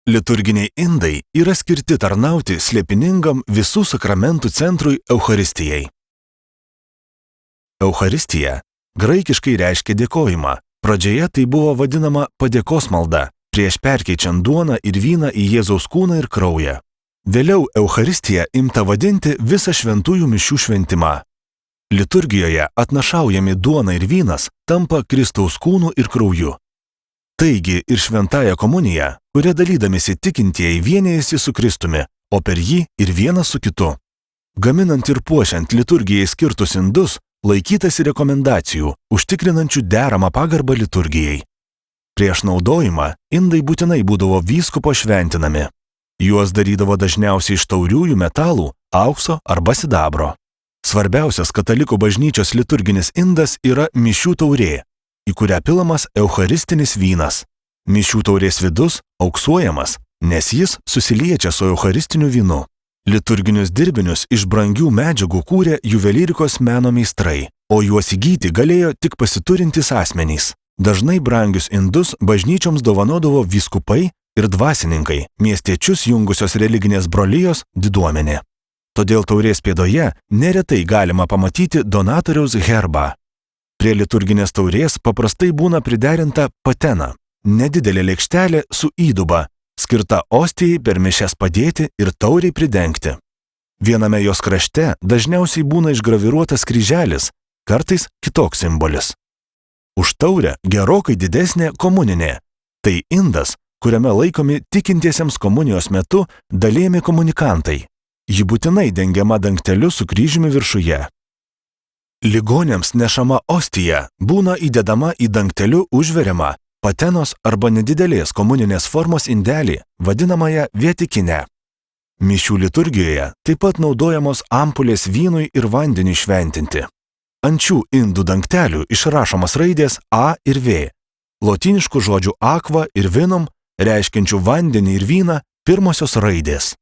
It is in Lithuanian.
Liturginiai indai yra skirti tarnauti slėpiningam visų sakramentų centrui Eucharistijai. Eucharistija graikiškai reiškia dėkojimą. Pradžioje tai buvo vadinama padėkos malda, prieš perkeičiant duoną ir vyną į Jėzaus kūną ir kraują. Vėliau Eucharistija imta vadinti visą šventųjų mišių šventimą. Liturgijoje atnašaujami duona ir vynas tampa Kristaus kūnu ir krauju. Taigi ir šventąją komuniją, kuria dalydamisi tikintieji vienijasi su Kristumi, o per jį ir vienas su kitu. Gaminant ir puošiant liturgijai skirtus indus, laikytasi rekomendacijų, užtikrinančių deramą pagarbą liturgijai. Prieš naudojimą indai būtinai būdavo vyskupo šventinami. Juos darydavo dažniausiai iš tauriųjų metalų, aukso arba sidabro. Svarbiausias katalikų bažnyčios liturginis indas yra mišių taurė, į kurią pilamas eucharistinis vynas. Mišių taurės vidus auksuojamas, nes jis susiliečia su eucharistiniu vynu. Liturginius dirbinius iš brangių medžiagų kūrė juvelyrikos meno meistrai, o juos įgyti galėjo tik pasiturintys asmenys. Dažnai brangius indus bažnyčioms dovanodavo vyskupai ir dvasininkai, miestiečius jungusios religinės brolijos diduomenė. Todėl taurės pėdoje neretai galima pamatyti donatoriaus herbą. Prie liturginės taurės paprastai būna priderinta patena, nedidelė lėkštelė su įduba, skirta ostijai per mišias padėti ir tauriai pridengti. Viename jos krašte dažniausiai būna išgraviruotas kryželis, kartais kitoks simbolis. Už taurę gerokai didesnė komuninė. Tai indas, kuriame laikomi tikintiesiems komunijos metu dalijami komunikantai. Ji būtinai dengiama dangteliu su kryžiumi viršuje. Ligoniams nešama ostija būna įdedama į dangteliu užveriamą patenos arba nedidelės komuninės formos indelį, vadinamąją vietikinę. Mišių liturgijoje taip pat naudojamos ampulės vynui ir vandeniui šventinti. Ant šių indų dangtelių išrašomas raidės A ir V, lotyniškų žodžių aqua ir vinum, reiškiančių vandenį ir vyną, pirmosios raidės.